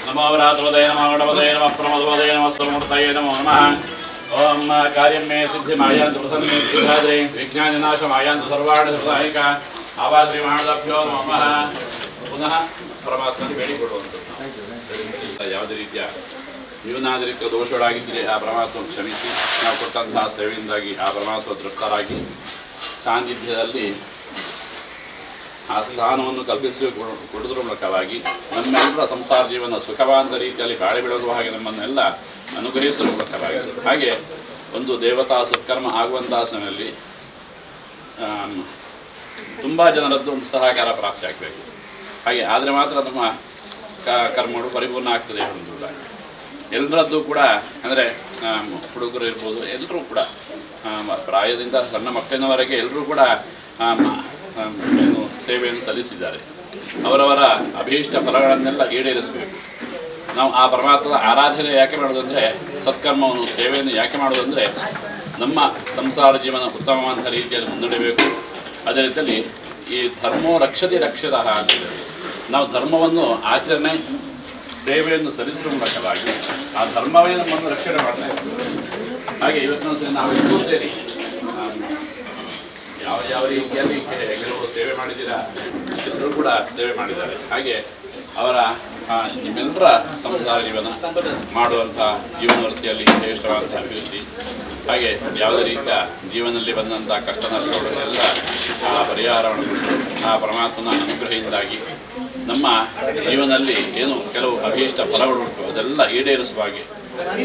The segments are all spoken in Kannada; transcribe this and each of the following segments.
नमो व्रातवदय नमः गणपतये नमः प्रमदवदय नमः स्तमूर्तये नमो नमः। ओम कार्यं मे सिद्धिमायान्तु प्रसन्ने दीर्घाद्रे विज्ञाननाशमायान्तु सर्वाणि सुसाहिक आवाद्रि महादाभ्यो नमः। पुनः परमात्मನಿಗೆ ಬೇಡಿಕೊಳ್ಳುವಂಥದ್ದು ಯಾವುದೇ ರೀತಿಯ ಜೀವನಾದ ರೀತಿಯ ದೋಷಗಳಾಗಿದ್ದರೆ ಆ ಪರಮಾತ್ಮ ಕ್ಷಮಿಸಿ ನಾವು ಕೊಟ್ಟಂತಹ ಸೇವೆಯಿಂದಾಗಿ ಆ ಪರಮಾತ್ಮ ತೃಪ್ತರಾಗಿ ಸಾನ್ನಿಧ್ಯದಲ್ಲಿ ಆ ಸ್ಥಾನವನ್ನು ಕೊಡುವುದರ ಮೂಲಕವಾಗಿ ನಮ್ಮೆಲ್ಲರ ಸಂಸಾರ ಜೀವನ ಸುಖವಾದ ರೀತಿಯಲ್ಲಿ ಬಾಳಿ ಬೆಳೆಯುವ ಹಾಗೆ ನಮ್ಮನ್ನೆಲ್ಲ ಅನುಗ್ರಹಿಸುವ ಮೂಲಕವಾಗಿ ಹಾಗೆ ಒಂದು ದೇವತಾ ಸತ್ಕರ್ಮ ಆಗುವಂತಹ ಸಮಯದಲ್ಲಿ ತುಂಬ ಜನರದ್ದು ಒಂದು ಸಹಕಾರ ಪ್ರಾಪ್ತಿ ಆಗಬೇಕು. ಹಾಗೆ ಆದರೆ ಮಾತ್ರ ನಮ್ಮ ಕರ್ಮಗಳು ಪರಿಪೂರ್ಣ ಆಗ್ತದೆ ಹೇಳುವುದಿಲ್ಲ. ಎಲ್ಲರದ್ದು ಕೂಡ ಅಂದರೆ ಹುಡುಗರು ಇರ್ಬೋದು, ಎಲ್ಲರೂ ಕೂಡ ಪ್ರಾಯದಿಂದ ಸಣ್ಣ ಮಕ್ಕಳಿನವರೆಗೆ ಎಲ್ಲರೂ ಕೂಡ ಏನು ಸೇವೆಯನ್ನು ಸಲ್ಲಿಸಿದ್ದಾರೆ. ಅವರವರ ಅಭೀಷ್ಟ ಫಲಗಳನ್ನೆಲ್ಲ ಈಡೇರಿಸಬೇಕು. ನಾವು ಆ ಪರಮಾತ್ಮದ ಆರಾಧನೆ ಯಾಕೆ ಮಾಡೋದಂದರೆ, ಸತ್ಕರ್ಮವನ್ನು ಸೇವೆಯನ್ನು ಯಾಕೆ ಮಾಡೋದಂದರೆ ನಮ್ಮ ಸಂಸಾರ ಜೀವನ ಉತ್ತಮವಾದ ರೀತಿಯಲ್ಲಿ ಮುನ್ನಡೆಯಬೇಕು. ಅದೇ ರೀತಿಯಲ್ಲಿ ಈ ಧರ್ಮೋ ರಕ್ಷತೆ ರಕ್ಷದ ಅಂತಿದೆ. ನಾವು ಧರ್ಮವನ್ನು ಆಚರಣೆ ಸೇವೆಯನ್ನು ಸಲ್ಲಿಸುವ ಮೂಲಕವಾಗಿ ಆ ಧರ್ಮವೇ ನಮ್ಮನ್ನು ರಕ್ಷಣೆ ಮಾಡ್ತಾ ಇರ್ತದೆ. ಹಾಗೆ ಇವತ್ತಿನ ಸರಿ ನಾವೆಲ್ಲರೂ ಸೇರಿ ಯಾವ ರೀತಿಯಲ್ಲಿ ಕೆಲವರು ಸೇವೆ ಮಾಡಿದ್ದೀರಾ, ಎಲ್ಲರೂ ಕೂಡ ಸೇವೆ ಮಾಡಿದ್ದಾರೆ. ಹಾಗೆ ಅವರ ನಿಮ್ಮೆಲ್ಲರ ಸಂಸಾರ ಜೀವನ ಮಾಡುವಂಥ ಜೀವನ ವೃತ್ತಿಯಲ್ಲಿ ಶ್ರೇಷ್ಠವಾದಂಥ ಅಭಿವೃದ್ಧಿ, ಹಾಗೆ ಯಾವುದೇ ರೀತಿಯ ಜೀವನದಲ್ಲಿ ಬಂದಂಥ ಕಷ್ಟ ನಷ್ಟಗಳನ್ನೆಲ್ಲ ಪರಿಹಾರವನ್ನು ಆ ಪರಮಾತ್ಮನ ಅನುಗ್ರಹದಿಂದಾಗಿ ನಮ್ಮ ಜೀವನದಲ್ಲಿ ಏನು ಕೆಲವು ಅಭೀಷ್ಟ ಫಲಗಳುಂಟು ಅದೆಲ್ಲ ಈಡೇರಿಸುವಾಗೆ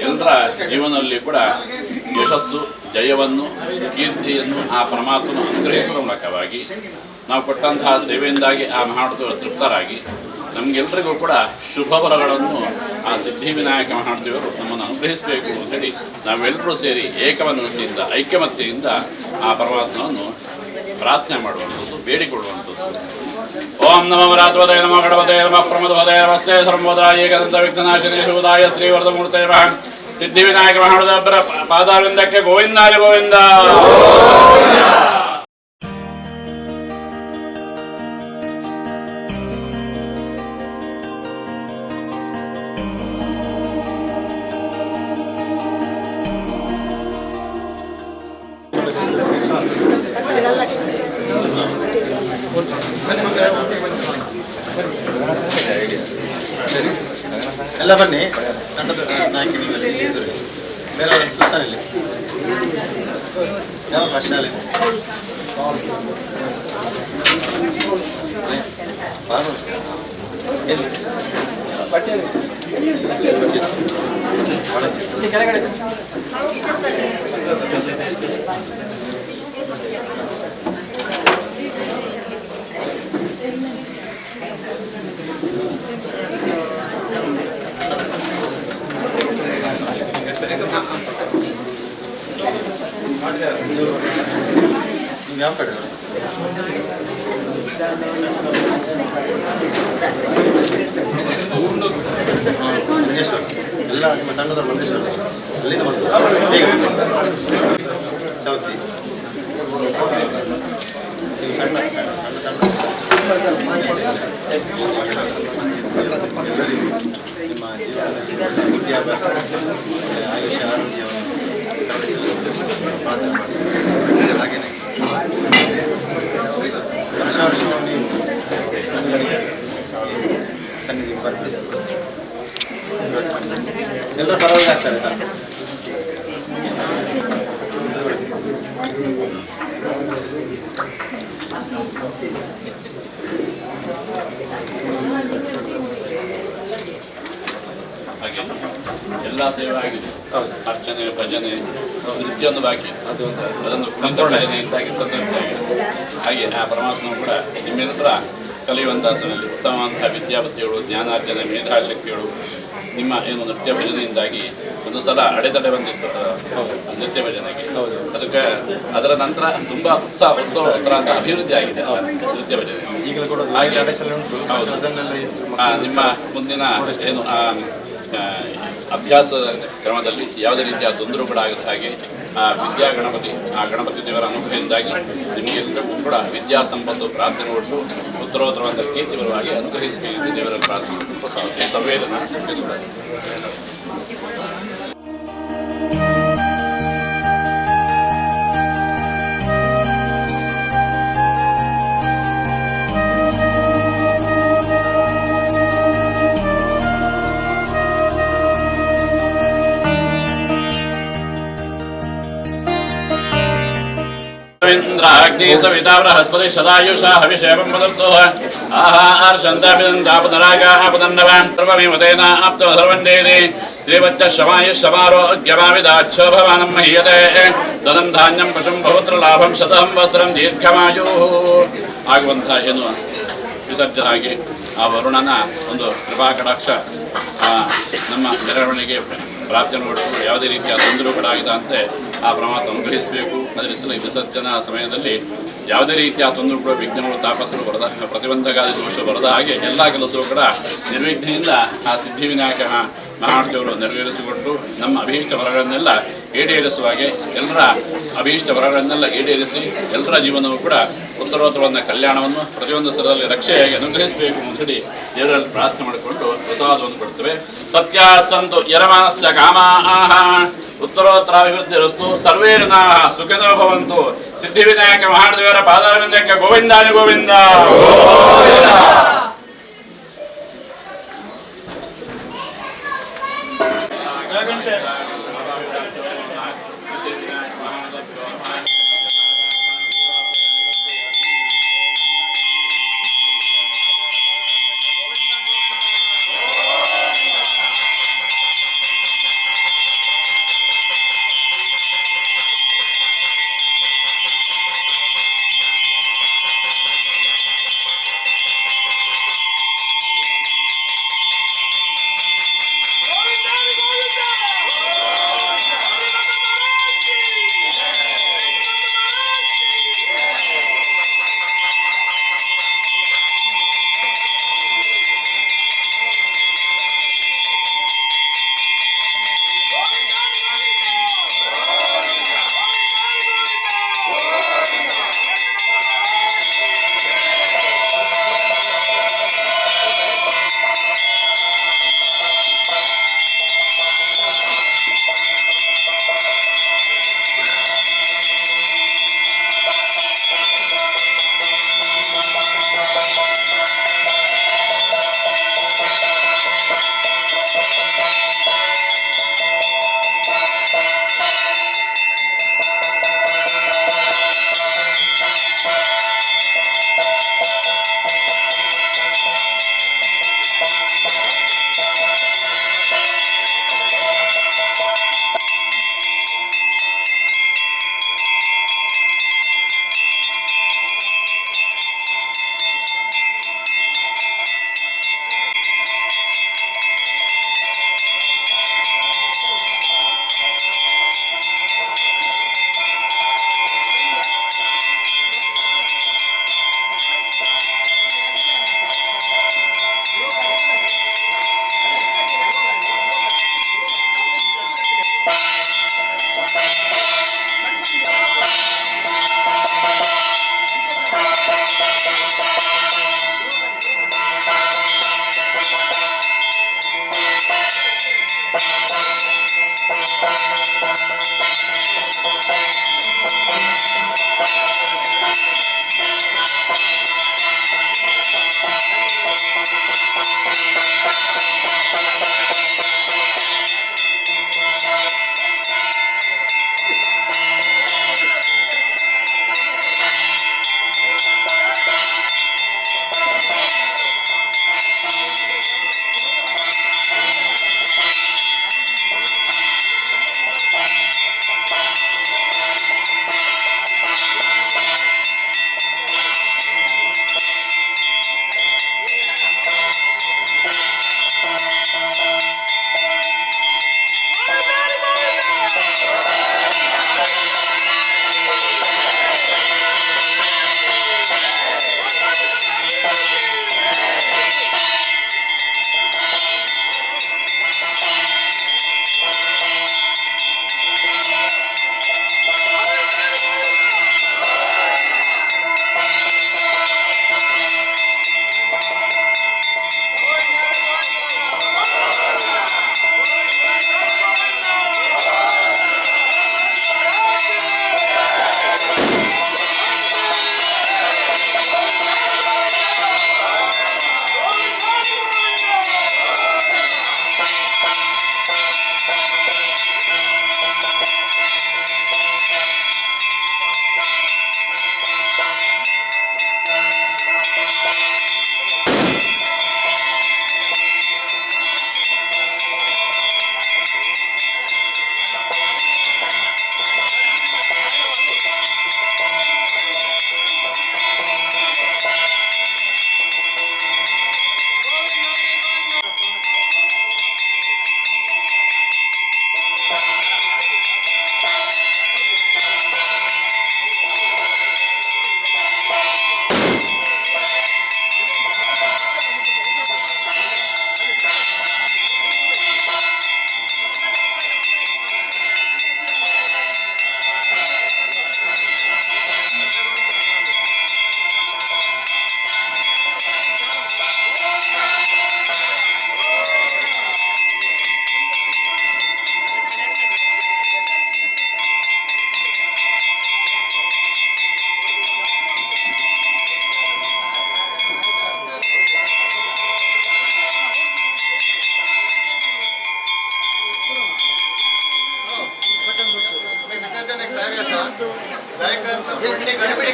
ಎಲ್ಲರ ಜೀವನದಲ್ಲಿ ಕೂಡ ಯಶಸ್ಸು, ಜಯವನ್ನು, ಕೀರ್ತಿಯನ್ನು ಆ ಪರಮಾತ್ಮನ ಅನುಗ್ರಹಿಸುವ ಮೂಲಕವಾಗಿ ನಾವು ಕೊಟ್ಟಂತಹ ಸೇವೆಯಿಂದಾಗಿ ಆ ಮಹಾತ್ಮ ತೃಪ್ತರಾಗಿ ನಮಗೆಲ್ಲರಿಗೂ ಕೂಡ ಶುಭ ಫಲಗಳನ್ನು ಆ ಸಿದ್ಧಿವಿನಾಯಕ ಮಹಾದೇವರು ನಮ್ಮನ್ನು ಅನುಗ್ರಹಿಸಬೇಕು ಅಂತೇಳಿ ನಾವೆಲ್ಲರೂ ಸೇರಿ ಏಕಮನಸ್ಸಿಂದ ಐಕ್ಯಮತ್ತೆಯಿಂದ ಆ ಪರಮಾತ್ಮನನ್ನು ಪ್ರಾರ್ಥನೆ ಮಾಡುವಂಥದ್ದು, ಬೇಡಿಕೊಳ್ಳುವಂಥದ್ದು. ಓಂ ನಮೋ ವ್ರಾತವದಯ ನಮಃ ಗಣಪತये ನಮಃ ಪ್ರಮದವದಯ ನಮಸ್ತೆ ಸರ್ವೋದರಾಯ ಏಕದಂತ ವಿಘ್ನನಾಶಿನೇ ಶಿವದಾಯ ಶ್ರೀವರ್ಧಮೂರ್ತಯೇ ನಮಃ. ಸಿದ್ಧಿವಿನಾಯಕ ಮಹಾದೇವರ ಪಾದಾರವಿಂದಕ್ಕೆ ಗೋವಿಂದಾರಿ ಗೋವಿಂದ. ಎಲ್ಲ ಬನ್ನಿ, ತಂಡದ ನಾಯಕಿ ನೀವಲ್ಲಿ ಎದುರು ಬೇರೆ ಸುತ್ತಾನಿಲ್ಲ ಯಾವ ಶಾಲೆ ಎಲ್ಲಿ ನೀವು ಯಾವ ಕಡೆ ಮಂಜೇಶ್ವರ ಎಲ್ಲ ನಿಮ್ಮ ತಂಡದ ಮಂಜೇಶ್ವರ ಅಲ್ಲಿಂದ ಬಂದು ಹೇಗೆ ಚೌತಿ ನೀವು ಸಣ್ಣ ಸಣ್ಣ ಸಣ್ಣ ನಿಮ್ಮ ಜೀವನದಲ್ಲಿ ವಿದ್ಯಾಭ್ಯಾಸ, ಆಯುಷ್ಯ, ಆರೋಗ್ಯವನ್ನು ಪ್ರಾರ್ಥನೆ ಮಾಡಿ. ಹಾಗೆಯೇ ವರ್ಷ ನೀವು ಸನ್ನಿಧಿ ಬರಬೇಕು. ಎಲ್ಲರ ಪರವಾಗಿ ಆಗ್ತಾರೆ ತಾನೆ. ಹಾಗೆ ಎಲ್ಲ ಸೇವೆ ಆಗಿದೆ. ಅರ್ಚನೆ, ಭಜನೆ, ನೃತ್ಯ ಒಂದು ಬಾಕಿ, ಅದೊಂದು ಸಂತೋಷನೆ ಅಂತಾಗಿ ಸಂತೋಷ ಆಗಿದೆ. ಹಾಗೆ ಆ ಪರಮಾತ್ಮ ಕೂಡ ನಿಮ್ಮೆಲ್ಲರ ಕಲಿಯುವಂತಹ ಸಮಯದಲ್ಲಿ ಉತ್ತಮವಾದಂತಹ ವಿದ್ಯಾಬುದ್ಧಿಗಳು, ಜ್ಞಾನಾರ್ಜನೆ, ಮೇಧಾಶಕ್ತಿಗಳು ನಿಮ್ಮ ಏನು ನೃತ್ಯ ಭಜನೆಯಿಂದಾಗಿ ಒಂದು ಸಲ ಅಡೆತಡೆ ಬಂದಿತ್ತು ನೃತ್ಯ ಭಜನೆಗೆ. ಅದಕ್ಕೆ ಅದರ ನಂತರ ತುಂಬ ಉತ್ತರ ಅಂತ ಅಭಿವೃದ್ಧಿ ಆಗಿದೆ ನೃತ್ಯ ಭಜನೆ. ಹಾಗೆ ಹೌದು, ನಿಮ್ಮ ಮುಂದಿನ ಏನು ಅಭ್ಯಾಸ ಕ್ರಮದಲ್ಲಿ ಯಾವುದೇ ರೀತಿಯ ತೊಂದರೆಗಳಾಗದ ಹಾಗೆ ಆ ಗಣಪತಿ ದೇವರ ಅನುಗ್ರಹದಿಂದಾಗಿ ನಿಮಗೆಲ್ಲರಿಗೂ ಕೂಡ ವಿದ್ಯಾ ಸಂಪತ್ತು ಪ್ರಾರ್ಥನೆ ಕೊಟ್ಟು ಉತ್ತರೋತ್ತರವಾದ ಕೀರ್ತಿ ಬರುವಾಗಿ ಅನುಗ್ರಹಿಸಿ ಎಂದು ದೇವರ ಪ್ರಾರ್ಥನೆ ಸಂವೇದನಾ ಸುಖಿಸುತ್ತದೆ. इंद्राग्नि सविता बृहस्पति सदायुषा हविषेवं वदन्तु आहार्षन्तापिदन्तापदरागापदन्नवान् सर्वमेव तेन आप्तो सर्वन्देति त्रिवच्च शमायुष्यमारोग्यमाविदाच्छो भवानं महीयते धनं धान्यं पशुं बहुत्र लाभं शतहं वस्त्रं दीर्घमायुः ಆಗುವಂಥ ಏನು ವಿಸರ್ಜನೆ ಆಗಿ ಆ ವರುಣನ ಒಂದು ಕೃಪಾ ಕಟಾಕ್ಷ ನಮ್ಮ ಮೆರವಣಿಗೆ ಪ್ರಾರ್ಥನೆ ಕೊಟ್ಟು ಯಾವುದೇ ರೀತಿಯ ತೊಂದರೆ ಕೂಡ ಆಗಿದಂತೆ ಆ ಪರಮಾತ್ಮ ಅನುಗ್ರಹಿಸಬೇಕು. ಅದರಿಂದ ವಿಸರ್ಜನಾ ಸಮಯದಲ್ಲಿ ಯಾವುದೇ ರೀತಿಯ ತೊಂದರೆ ಕೂಡ ವಿಘ್ನಗಳು ತಾಪತ್ರಗಳು ಬರದ ಪ್ರತಿಬಂಧಕಾದಿ ದೋಷ ಬರದ ಹಾಗೆ ಎಲ್ಲ ಕೆಲಸವೂ ಕೂಡ ನಿರ್ವಿಘ್ನೆಯಿಂದ ಆ ಸಿದ್ಧಿವಿನಾಯಕ ಮಹಾದೇವರು ನೆರವೇರಿಸಿಕೊಟ್ಟು ನಮ್ಮ ಅಭೀಷ್ಟ ವರಗಳನ್ನೆಲ್ಲ ಈಡೇರಿಸುವ ಹಾಗೆ ಎಲ್ಲರ ಅಭೀಷ್ಟ ವರಗಳನ್ನೆಲ್ಲ ಈಡೇರಿಸಿ ಎಲ್ಲರ ಜೀವನವೂ ಕೂಡ ಉತ್ತರೋತ್ತರವಾದ ಕಲ್ಯಾಣವನ್ನು ಪ್ರತಿಯೊಂದು ಸ್ಥಳದಲ್ಲಿ ರಕ್ಷೆಯಾಗಿ ಅನುಗ್ರಹಿಸಬೇಕು ಅಂತ ಹೇಳಿ ದೇವರಲ್ಲಿ ಪ್ರಾರ್ಥನೆ ಮಾಡಿಕೊಂಡು ಪ್ರಸಾದವನ್ನು ಕೊಡ್ತೇವೆ. ಸತ್ಯ ಸಂತು ಯರಮಾನಸ್ಯ ಕಾಮಾಹ ಉತ್ತರೋತ್ತರಾಭಿವೃದ್ಧಿ ರಸ್ತು ಸರ್ವೇರ್ನಾಃ ಸುಖಿನೋ ಭವಂತು. ಸಿದ್ಧಿವಿನಾಯಕ ಮಹಾದೇವರ ಪಾದಾರವಿಂದಕ್ಕೆ ಗೋವಿಂದಾನಿ ಗೋವಿಂದ.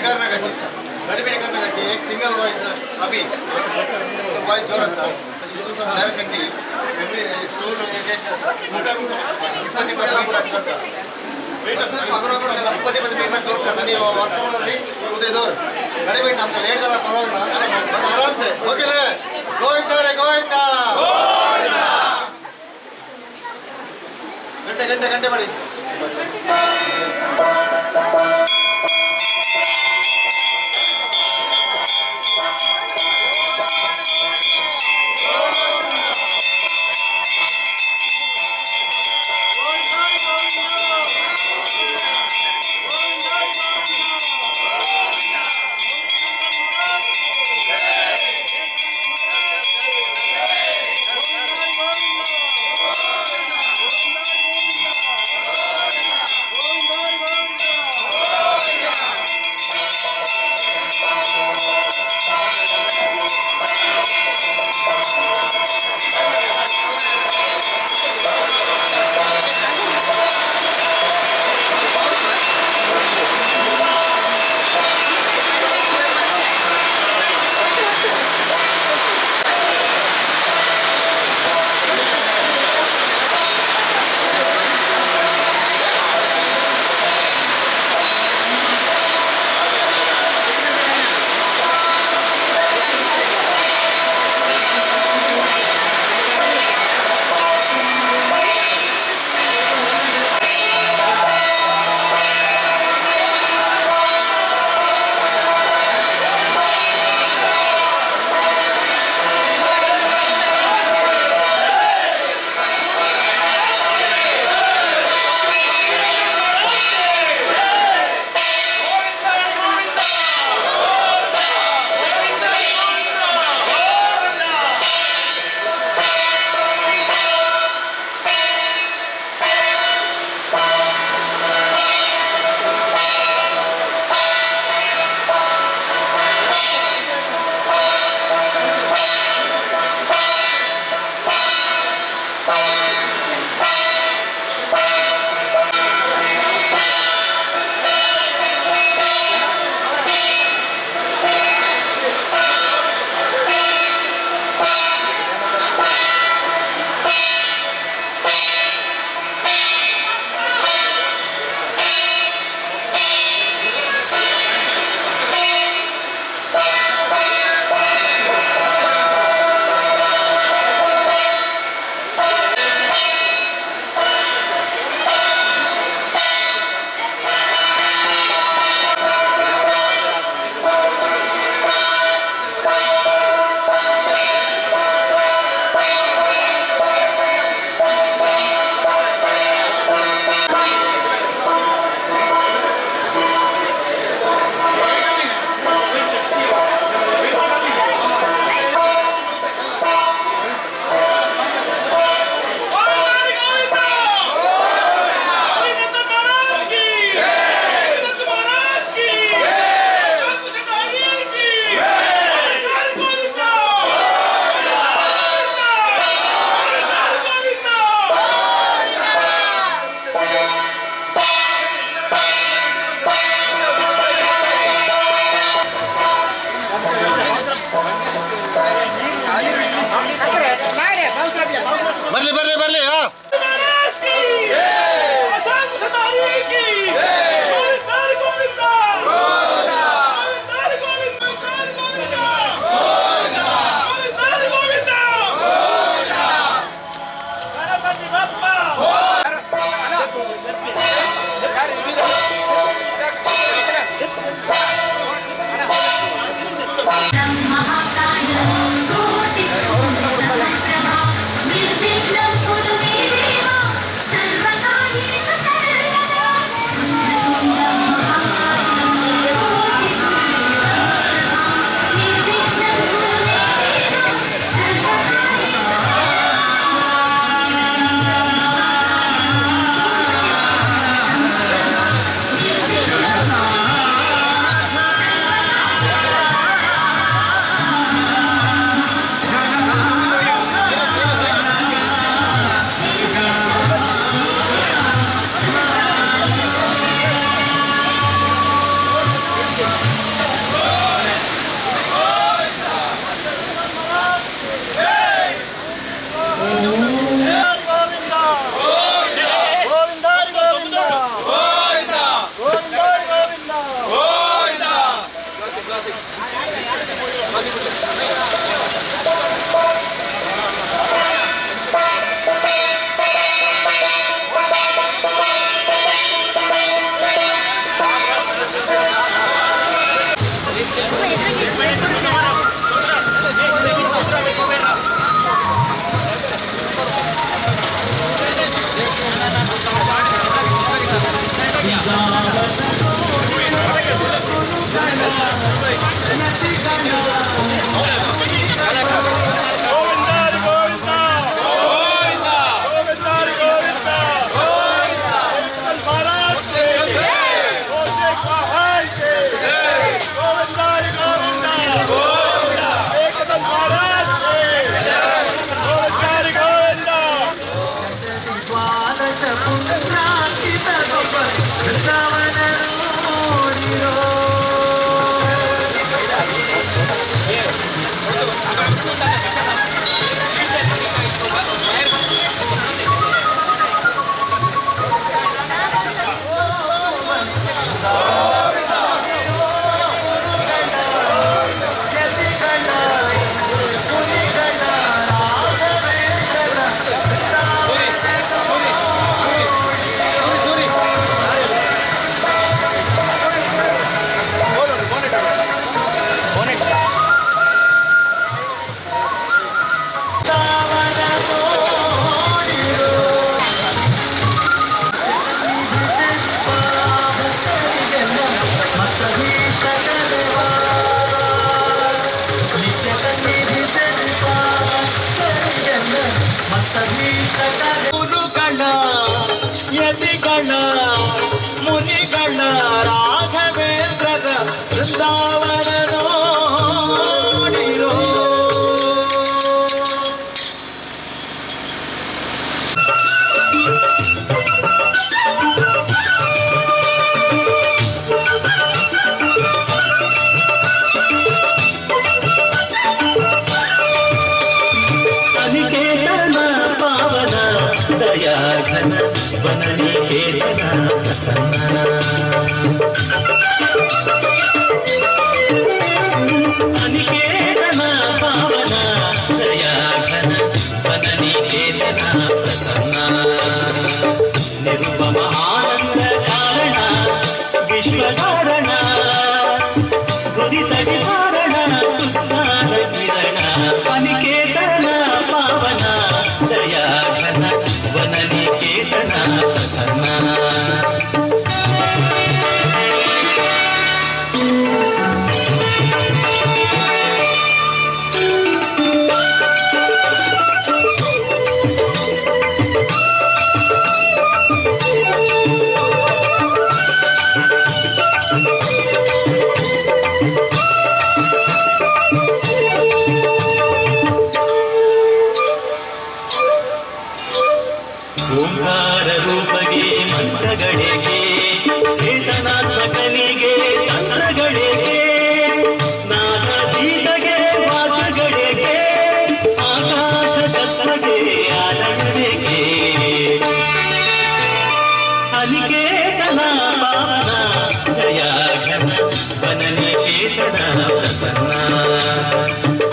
करना चाहिए एक सिंगल वॉइस अभी वॉइस जोर सा डायरेक्शन दी स्टोर एक ಇಪ್ಪತ್ತು ಮೀಟರ್ ದೊರಕುತ್ತೆ ನೀವು ವರ್ಷದಲ್ಲಿ ಕೂತಿದ್ದವ್ರು ಕಡಿಮೆ ನಮ್ಗೆ ಲೇಟ್ ಜನ ಪರವಾಗಿಲ್ಲ ಆರಾಮ್ಸೆ ಓಕೆನಾ ಗೋವಿಂದ ಗಂಟೆ ಮಾಡಿ ಯತಿಗಳ ಮುನಿಗಳ ರಾಘವೇಂದ್ರದ ಬೃಂದಾವನ ನೋಡಿರೋ. ಅನಿಕೇತನ ಪಾವನ ದಯಾಘನ ವನನಿಕೇತನ ಪ್ರಸನ್ನ. ಅನಿಕೇತನ ಪಾವನ ದಯಾಘನ ವನನಿಕೇತನ ಪ್ರಸನ್ನ. ನಿರುಪಮ ಆನಂದ ಕಾರಣ ವಿಶ್ವಕಾರಣ ದುರಿತ ನಿವಾರಣ ಸುಜ್ಞಾನ ಕಿರಣ. ಅನಿಕೇತನ ಪಾವನ ದಯಾಘನ ವನನಿಕೇತನ ಪ್ರಸನ್ನ. ಓಂಕಾರ ರೂಪಗೆ ಮಂತ್ರಗಳಿಗೆ ಚೇತನಾತ್ಮಕನಿಗೆ ತಂತ್ರಗಳಿಗೆ ನಾದದೀತಗೆ ವಾದ್ಯಗಳಿಗೆ ಆಕಾಶ ಶಸ್ತ್ರಗೆ ಆಲಯಕ್ಕೆ. ಅನಿಕೇತನ ಪಾವನ ದಯಾಘನ ವನನಿಕೇತನ ಪ್ರಸನ್ನ.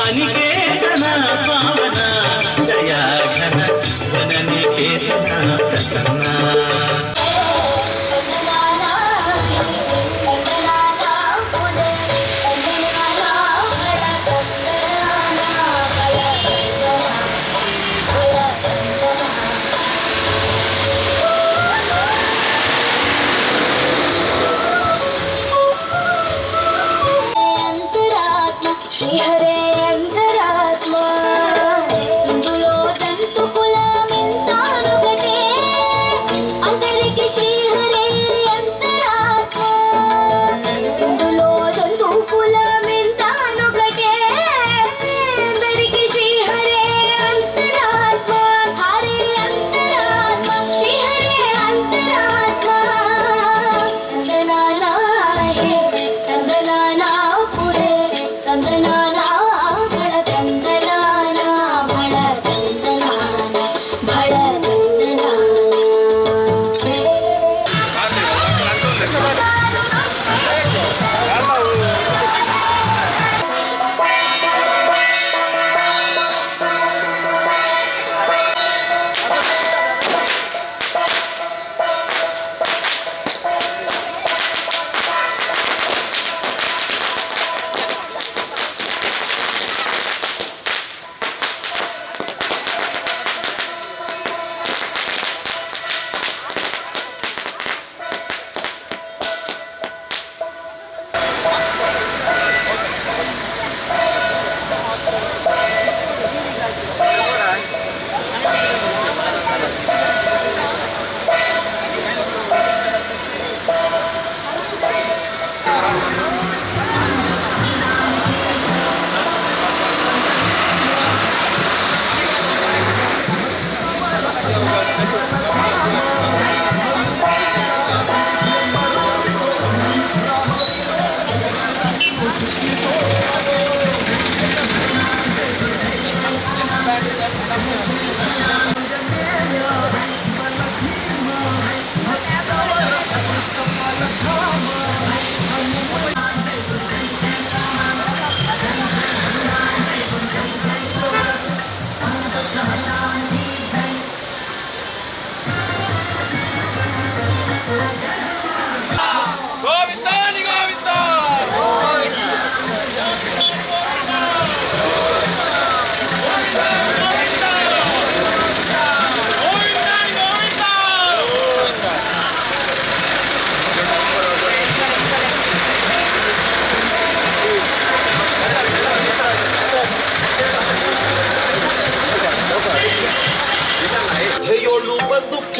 ಅನಿಕೇತನ ಪಾವನ ದಯಾಘನ ವನನಿಕೇತನ ಪ್ರಸನ್ನ. Thank you.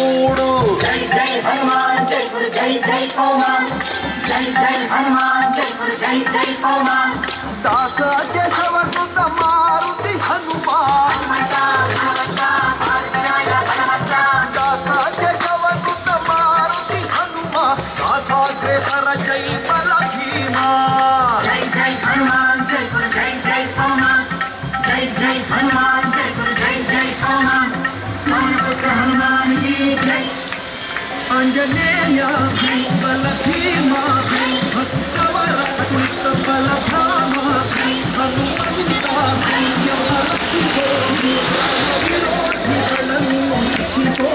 ಕೂಡು ಜೈ ಜೈ ಹನುಮಾನ್ ಜೈ ಗುರು ಜೈ ಜೈ ಹನುಮಾನ್ ಜೈ ಜೈ ಹನುಮಾನ್ ಜೈ ಗುರು ಜೈ ಜೈ ಹನುಮಾನ್ ದಾಸ ಕೇಶವಸುತ ಮಾರುತಿ ಹನುಮಾನ್ ದಾಸ ಕೇಶವಸುತ ಮಾರುತಿ ಹನುಮಾನ್ ದಾಸಾಗ್ರೇಸರ ಜೈ ಬಲ ಭೀಮಾ ಜೈ ಜೈ ಹನುಮಾನ್ ಜೈ ಗುರು ಜೈ ಜೈ ಹನುಮಾನ್ ಜೈ ಜೈ ಹನುಮಾನ್ ಜೈ ಗುರು ಜೈ ಜೈ ಹನುಮಾನ್ ಪುತ್ರ ಹನುಮಾನ್ ಕಿ ಜೈ ಆಂಜನೇಯ ಬಲ ಭೀಮಾ ಭಕ್ತವರ ಕುಳಿತ ಬಲ ಧಾಮ ಹನುಮಂತ ವಿರೋಧಿಗಳನ್ನು ಮಿಚ್ಚಿಕೋ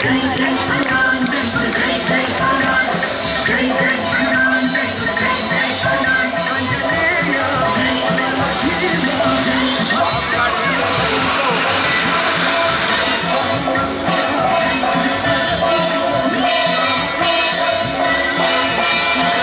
ಜೈ ಜೈ ಹನುಮಾನ್ ಜೈ ಗುರು ಜೈ ಜೈ ಹನುಮಾನ್ ಜೈ ಜೈ ಹನುಮಾನ್ ಜೈ ಗುರು ಜೈ ಜೈ ಹನುಮಾನ್ ಆಂಜನೇಯ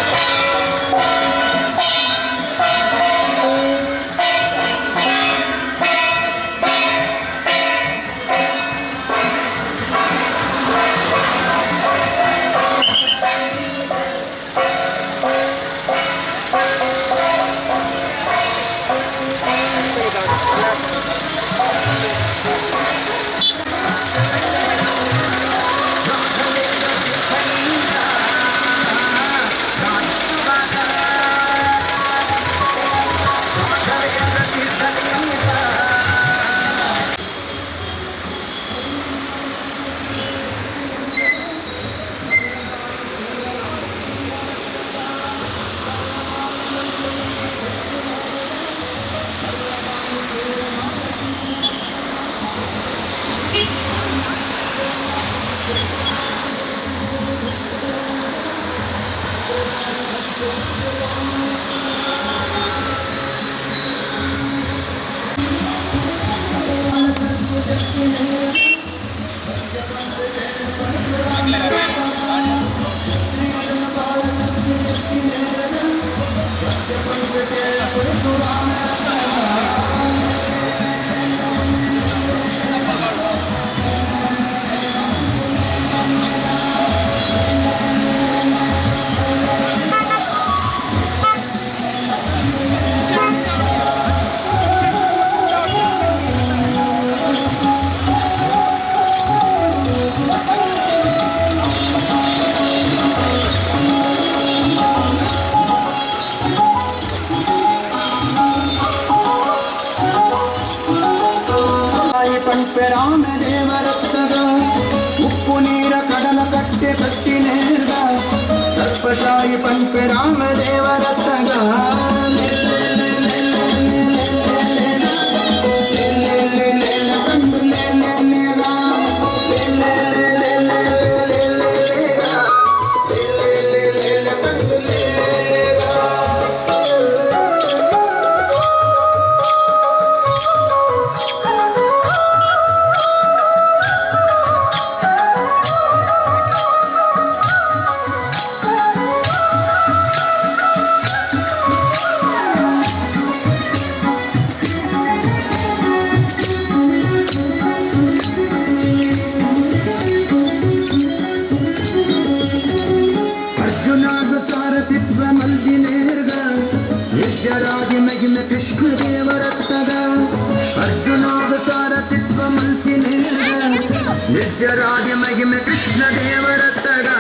ಬಲ ಭೀಮಾ ರಾಮದೇವರತ್ತದ ಉಪ್ಪು ನೀರ ಕಡಲ ಕಟ್ಟೆ ಕಟ್ಟಿ ನೇರ್ದ ಸರ್ಪಶಾಹಿ ಪಂಪೆ ರಾಮದೇವರತ್ತದ ವಿದ್ಯರಾಜಿ ಮಹಿಮ ಕೃಷ್ಣ ದೇವರತ್ತದ ಅರ್ಜುನಾಗ ಸಾರಥಿತ್ವ ಮಲ್ಸಿ ವಿದ್ಯರಾಜಿ ಮಹಿಮ ಕೃಷ್ಣ ದೇವರತ್ತದ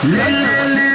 ಲೇ